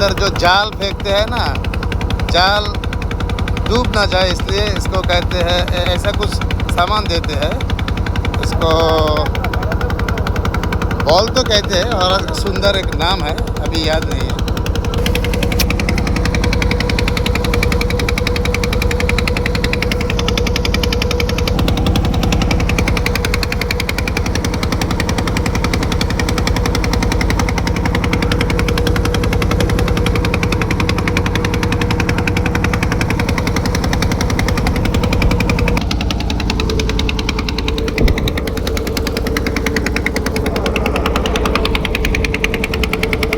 अंदर जो जाल फेंकते हैं ना, जाल डूब ना जाए इसलिए इसको कहते हैं, ऐसा कुछ सामान देते हैं इसको, बॉल तो कहते हैं और सुंदर एक नाम है, अभी याद नहीं है।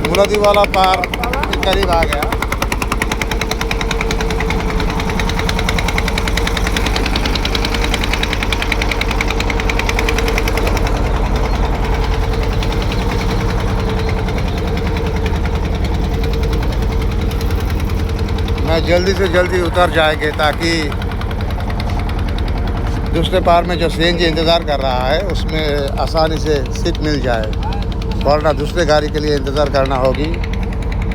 मुरादी वाला पार के करीब आ गया। मैं जल्दी से जल्दी उतर जाएंगे ताकि दूसरे पार में जो सीएनजी इंतज़ार कर रहा है उसमें आसानी से सीट मिल जाए, वरना दूसरे गाड़ी के लिए इंतज़ार करना होगी,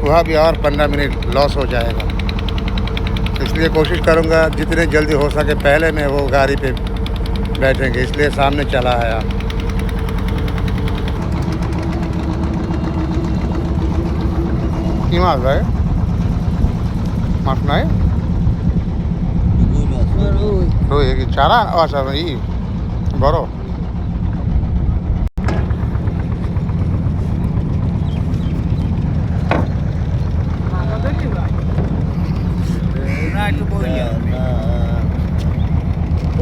वहाँ भी और 15 मिनट लॉस हो जाएगा। इसलिए कोशिश करूँगा जितने जल्दी हो सके पहले में वो गाड़ी पे बैठेंगे, इसलिए सामने चला है। आप किमास भाई माफ नहीं रोए कि चारा अच्छा ई बरो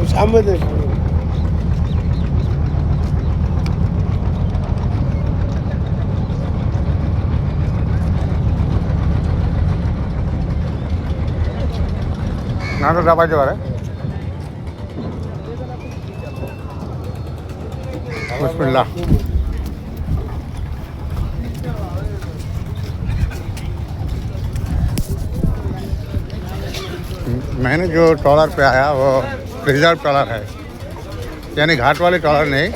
सामने देख। ना तो दबा जो है बिस्मिल्लाह। मैंने जो ट्रॉलर पे आया वो रिजर्व ट्रॉलर है, यानी घाट वाले ट्रॉलर नहीं,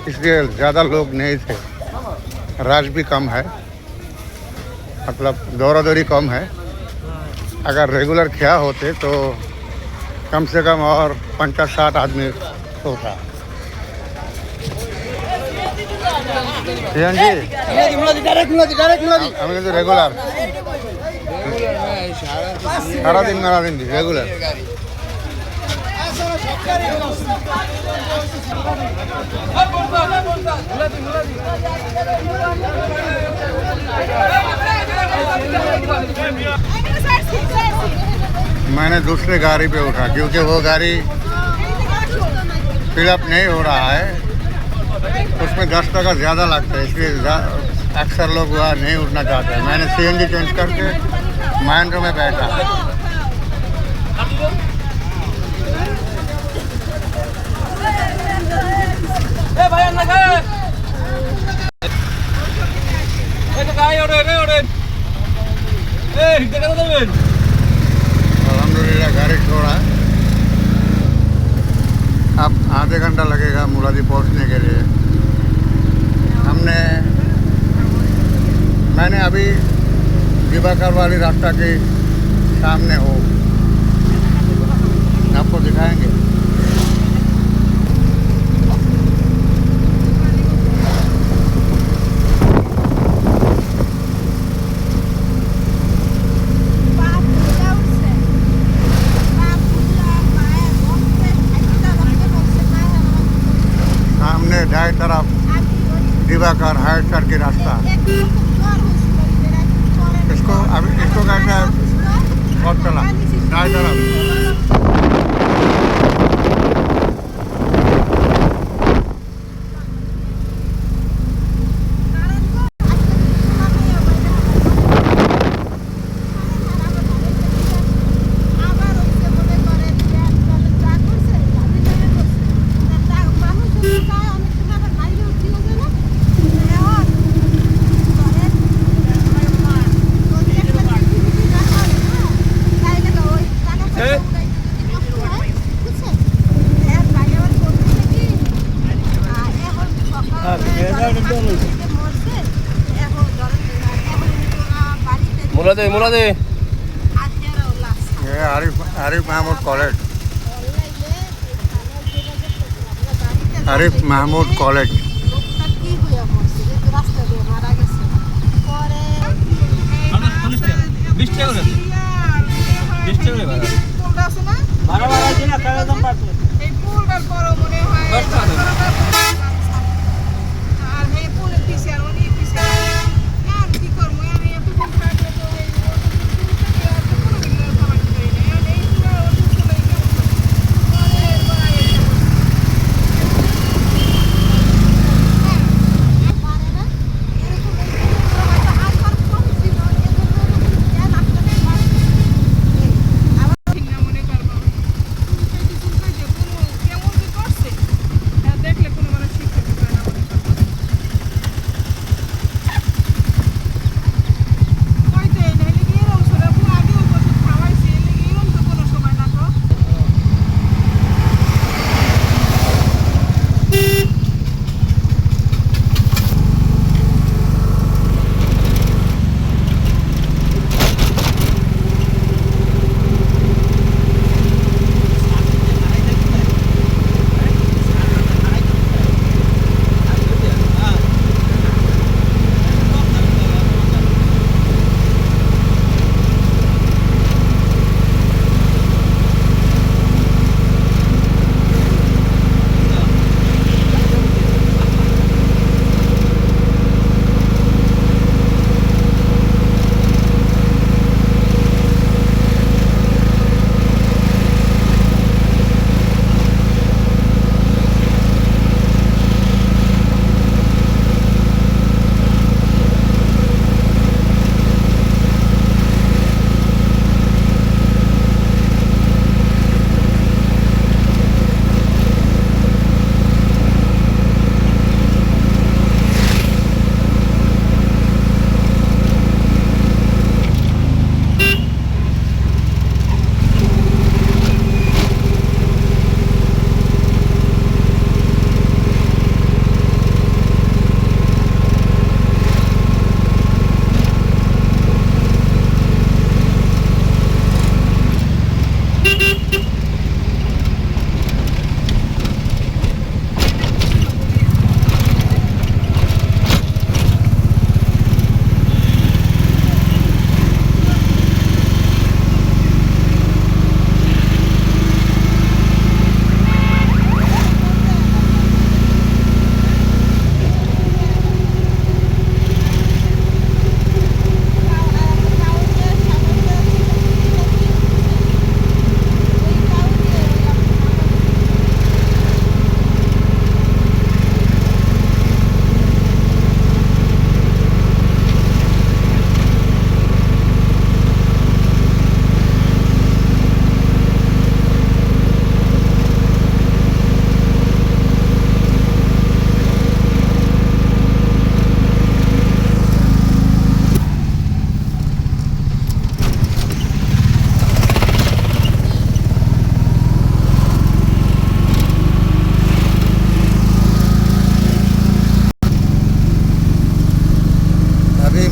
इसलिए ज़्यादा लोग नहीं थे, रश भी कम है, मतलब दौरा दौरी कम है। अगर रेगुलर क्या होते तो कम से कम और 50-60 आदमी होता। हमें तो रेगुलर सारा दिन मेरा दिन रेगुलर। मैंने दूसरे गाड़ी पे उठा क्योंकि वो गाड़ी फिलअप नहीं हो रहा है, उसमें 10 टका ज़्यादा लगता है, इसलिए अक्सर लोग वहाँ नहीं उठना चाहते हैं। मैंने सीएनजी चेंज करके महिंद्रा में बैठा। अल्हम्दुलिल्लाह गाड़ी छोड़ा, अब आधे घंटा लगेगा मुरादी पहुंचने के लिए। मैंने अभी दिवाकर वाली रास्ता के सामने हो, आपको दिखाएंगे। सामने दाएं तरफ दिवाकर हायर सर की रास्ता, इसको कहते हैं और चला दाएं तरफ। मुला दे ये आरिफ महमूद कॉलेज, आरिफ महमूद कॉलेज।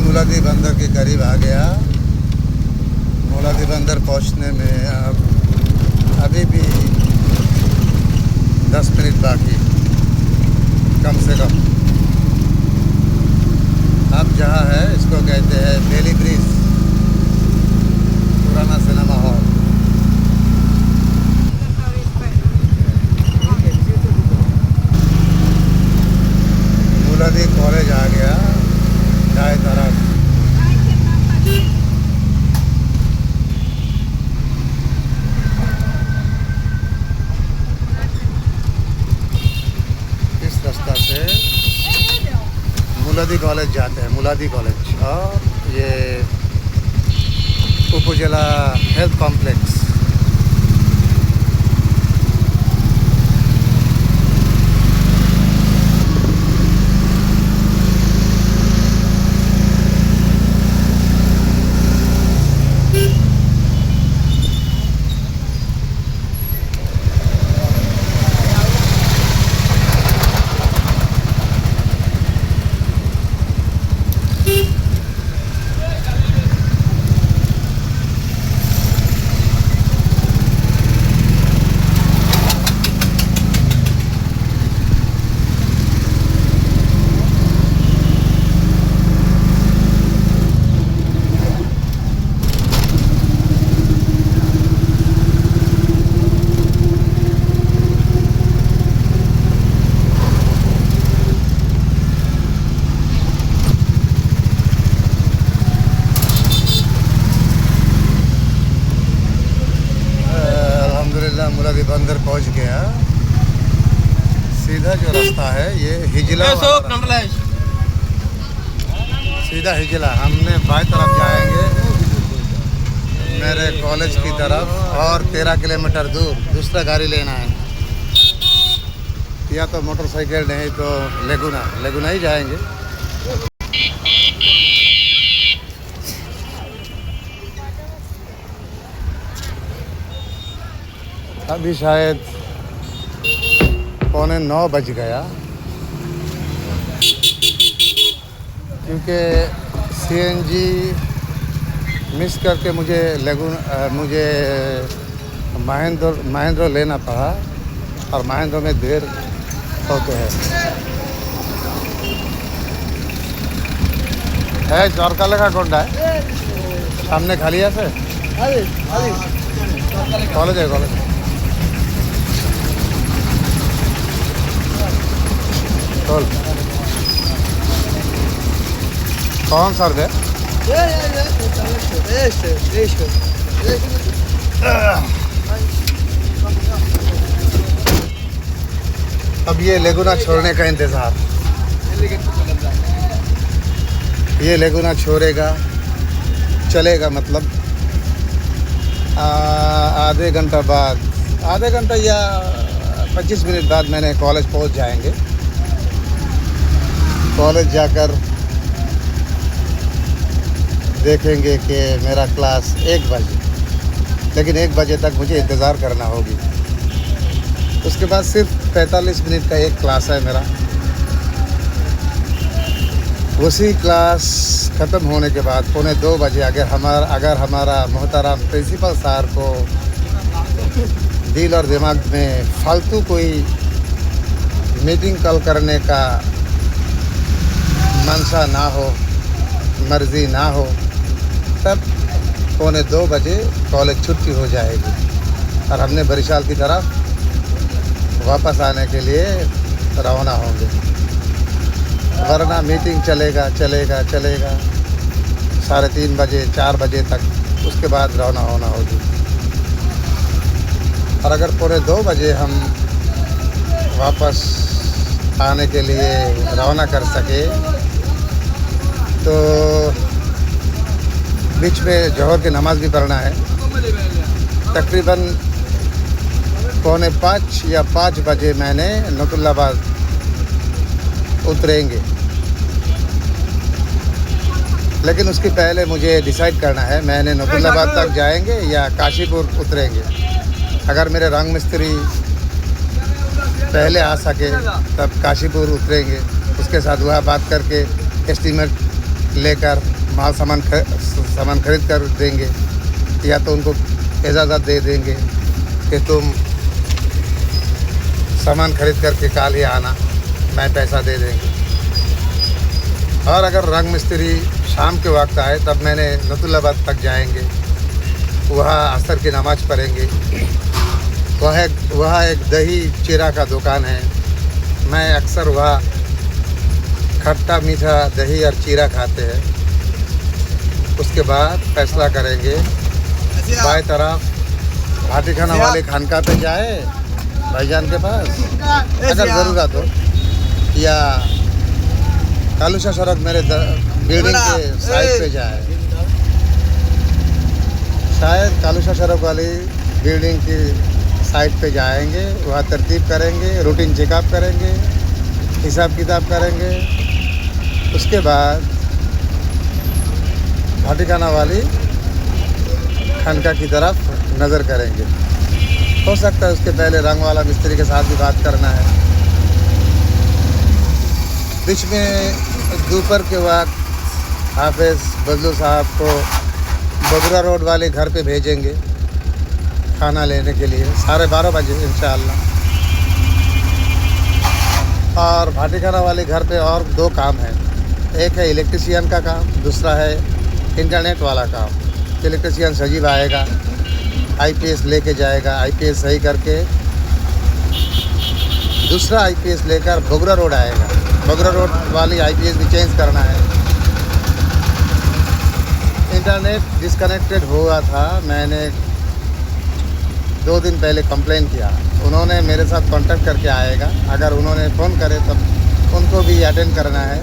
मुलादी बंदर के करीब आ गया। मुलादी बंदर पहुंचने में अब अभी भी 10 मिनट बाकी कम से कम। अब जहाँ है इसको कहते हैं बेली ब्रिज, पुराना सिनेमा हॉल। मुलादी कॉलेज आ गया दाएं तरफ। इस रास्ता से मुलादी कॉलेज जाते हैं, मुलादी कॉलेज। और ये उपजिला हेल्थ कॉम्प्लेक्स। अभी बंदर पहुंच गया। सीधा जो रास्ता है ये हिजला वाला, सीधा हिजला। हमने बाएं तरफ जाएंगे मेरे कॉलेज की तरफ, और 13 किलोमीटर दूर दूसरा गाड़ी लेना है, या तो मोटरसाइकिल नहीं तो लेगुना ही जाएंगे। अभी शायद 8:45 बज गया, क्योंकि सीएनजी मिस करके मुझे महेंद्र लेना पड़ा, और महेंद्र में देर होते हैं। चौरकाले का कोंडा है सामने खाली है से कॉलेज है, कॉलेज कौन सर दे अब ये लेगुना छोड़ने का इंतज़ार। ये लेगुना छोड़ेगा, चलेगा, मतलब आधे घंटा बाद, आधे घंटा या 25 मिनट बाद मैंने कॉलेज पहुंच जाएंगे। कॉलेज जाकर देखेंगे कि मेरा क्लास 1 बजे, लेकिन 1 बजे तक मुझे इंतज़ार करना होगी। उसके बाद सिर्फ 45 मिनट का एक क्लास है मेरा। उसी क्लास ख़त्म होने के बाद 1:45 बजे अगर हमारा मोहतरम प्रिंसिपल सर को दिल और दिमाग में फालतू कोई मीटिंग कॉल करने का मनसा ना हो, मर्ज़ी ना हो, तब 1:45 बजे कॉलेज छुट्टी हो जाएगी और हमने बरिशाल की तरफ वापस आने के लिए रवाना होंगे। वरना मीटिंग चलेगा 3:30 बजे 4 बजे तक, उसके बाद रवाना होना होगी। और अगर 1:45 बजे हम वापस आने के लिए रवाना कर सके तो बीच में जोहर की नमाज़ भी पढ़ना है। तकरीबन 4:45 या 5 बजे मैंने नतुल्लाबाद उतरेंगे, लेकिन उसके पहले मुझे डिसाइड करना है मैंने नतुल्लाबाद तक जाएंगे या काशीपुर उतरेंगे। अगर मेरे रंग मिस्त्री पहले आ सके तब काशीपुर उतरेंगे, उसके साथ वह बात करके एस्टीमेट लेकर सामान खरीद कर देंगे, या तो उनको इजाज़त दे देंगे कि तुम सामान खरीद करके कल ही आना, मैं पैसा दे देंगे। और अगर रंग मिस्त्री शाम के वक्त आए तब मैंने नतुल्लाबाद तक जाएंगे, वहाँ असर की नमाज़ पढ़ेंगे। वहाँ एक दही चीरा का दुकान है, मैं अक्सर वहाँ खट्टा मीठा दही और चीरा खाते हैं। उसके बाद फैसला करेंगे बाएं तरफ भाटी खाना वाले खानका पे जाए भाईजान के पास अगर ज़रूरत हो, या कालूशा सड़क मेरे बिल्डिंग के साइड पे जाए। शायद कालूशा सड़क वाली बिल्डिंग की साइड पे जाएंगे, वहाँ तरतीब करेंगे, रूटीन चेकअप करेंगे, हिसाब किताब करेंगे। उसके बाद भाटीखाना वाली खानका की तरफ नज़र करेंगे। हो सकता है उसके पहले रंग वाला मिस्त्री के साथ भी बात करना है। बीच में दोपहर के वक्त हाफिज़ बदलू साहब को बगुरा रोड वाले घर पे भेजेंगे खाना लेने के लिए 12:30 बजे इंशाअल्लाह। और भाटीखाना वाले घर पे और 2 काम हैं, एक है इलेक्ट्रिशियन का काम, दूसरा है इंटरनेट वाला काम। इलेक्ट्रिशियन सजीव आएगा, आईपीएस लेके जाएगा, आईपीएस सही करके दूसरा आईपीएस लेकर बगुरा रोड आएगा। बगुरा रोड वाली आईपीएस भी चेंज करना है। इंटरनेट डिस्कनेक्टेड हुआ था, मैंने 2 दिन पहले कंप्लेन किया। उन्होंने मेरे साथ कांटेक्ट करके आएगा। अगर उन्होंने फ़ोन करे तब उनको भी अटेंड करना है।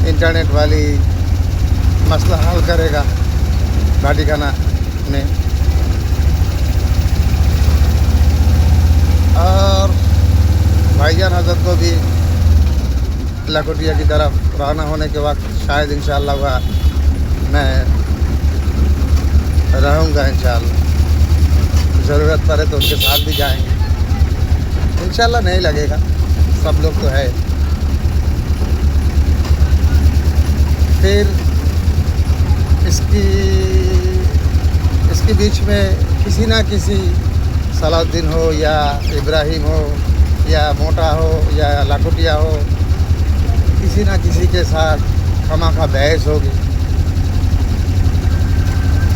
इंटरनेट वाली मसला हल करेगा भाटीखाना में। और भाईजान हज़रत को भी लखोटिया की तरफ रवाना होने के वक्त शायद इंशाअल्लाह हुआ मैं रहूँगा। इंशाअल्लाह ज़रूरत पड़े तो उनके साथ भी जाएंगे। इंशाअल्लाह नहीं लगेगा, सब लोग तो है। फिर इसके बीच में किसी ना किसी सलाउद्दीन हो या इब्राहिम हो या मोटा हो या लाखोटिया हो, किसी ना किसी के साथ खमाखा बहस होगी।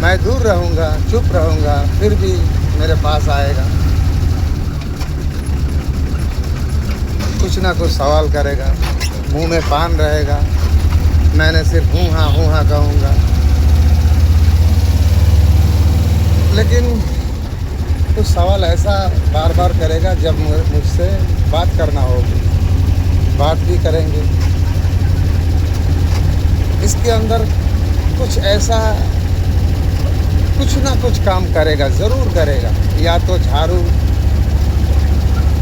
मैं दूर रहूँगा, चुप रहूँगा, फिर भी मेरे पास आएगा, कुछ ना कुछ सवाल करेगा, मुंह में पान रहेगा। मैंने सिर्फ हूँ हाँ कहूँगा, लेकिन कुछ सवाल ऐसा बार बार करेगा जब मुझसे बात करना होगी, बात भी करेंगे। इसके अंदर कुछ ऐसा कुछ ना कुछ काम करेगा, ज़रूर करेगा। या तो झाड़ू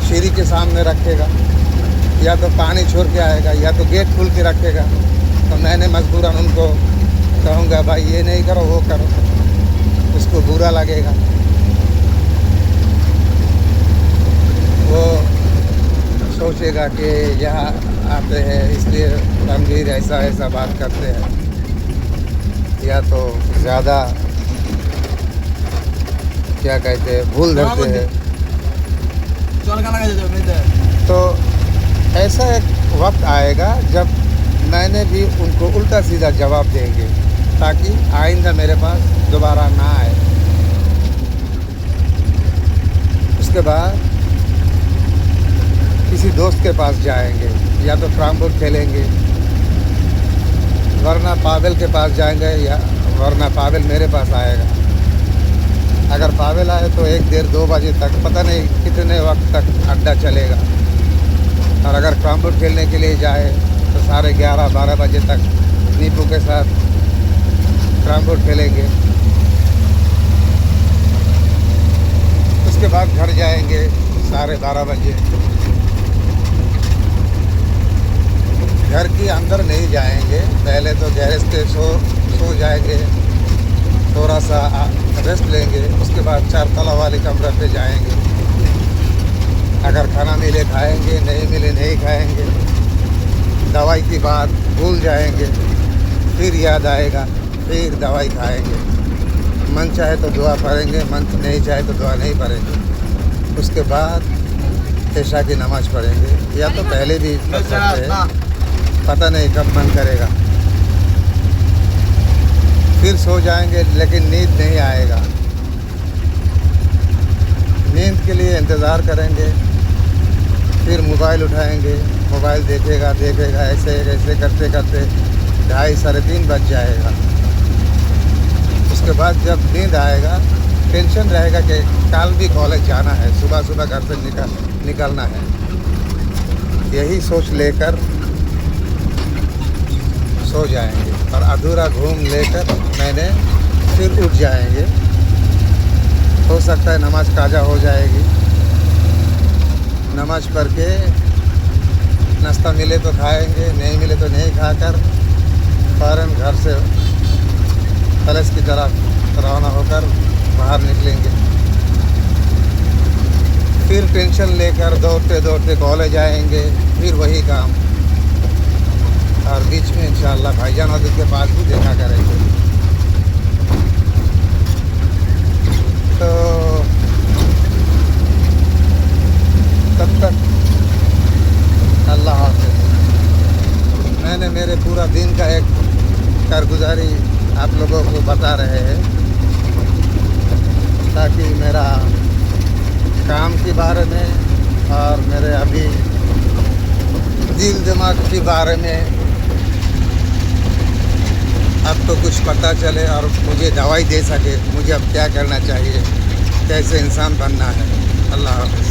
सीढ़ी के सामने रखेगा, या तो पानी छोड़ के आएगा, या तो गेट खोल के रखेगा। तो मैंने मजबूरन उनको कहूँगा भाई ये नहीं करो वो करो, उसको बुरा लगेगा। वो सोचेगा कि यहाँ आते हैं इसलिए रणवीर ऐसा बात करते हैं, या तो ज़्यादा क्या कहते हैं भूल धरते हैं। तो ऐसा एक वक्त आएगा जब मैंने भी उनको उल्टा सीधा जवाब देंगे, ताकि आइंदा मेरे पास दोबारा ना आए। उसके बाद किसी दोस्त के पास जाएंगे, या तो कैरम बोर्ड खेलेंगे, वरना पावेल के पास जाएंगे, या वरना पावेल मेरे पास आएगा। अगर पावेल आए तो 1 डेढ़ 2 बजे तक, पता नहीं कितने वक्त तक अड्डा चलेगा। और अगर कैरम बोर्ड खेलने के लिए जाए तो 11:30 12 बजे तक नीपू के साथ कैरम बोर्ड खेलेंगे। उसके बाद घर जाएंगे 12:30 बजे। घर के अंदर नहीं जाएंगे, पहले तो गैरेज पे सो जाएंगे, थोड़ा सा रेस्ट लेंगे। उसके बाद 4 तला वाले कमरे पे जाएंगे। अगर खाना मिले खाएंगे, नहीं मिले नहीं खाएंगे। दवाई की बात भूल जाएंगे, फिर याद आएगा, फिर दवाई खाएंगे। मन चाहे तो दुआ पढ़ेंगे, मन नहीं चाहे तो दुआ नहीं पढ़ेंगे। उसके बाद इशा की नमाज़ पढ़ेंगे, या तो पहले भी पढ़ सकते हैं, पता नहीं कब मन करेगा। फिर सो जाएंगे, लेकिन नींद नहीं आएगा। नींद के लिए इंतज़ार करेंगे, फिर मोबाइल उठाएंगे, मोबाइल देखेगा ऐसे करते करते 2:30 साढ़े 3 बज जाएगा। उसके बाद जब नींद आएगा, टेंशन रहेगा कि कल भी कॉलेज जाना है, सुबह घर से निकलना है। यही सोच लेकर सो जाएंगे, और अधूरा घूम लेकर मैंने फिर उठ जाएंगे। हो सकता है नमाज काजा हो जाएगी, नमाज पढ़ के नाश्ता मिले तो खाएंगे, नहीं मिले तो नहीं खाकर फ़ौरन घर से पैलेस की तरफ रवाना होकर बाहर निकलेंगे। फिर टेंशन लेकर दौड़ते दौड़ते कॉलेज आएंगे, फिर वही काम। और बीच में इंशाअल्लाह भाईजान हज़रत के पास भी देखा करेंगे। तो तब तक अल्लाह हाफ़िज़। मैंने मेरे पूरा दिन का एक कारगुजारी आप लोगों को बता रहे हैं, ताकि मेरा काम के बारे में और मेरे अभी दिल दिमाग के बारे में आपको कुछ पता चले और मुझे दवाई दे सके, मुझे अब क्या करना चाहिए, कैसे इंसान बनना है। अल्लाह हाफ़िज़।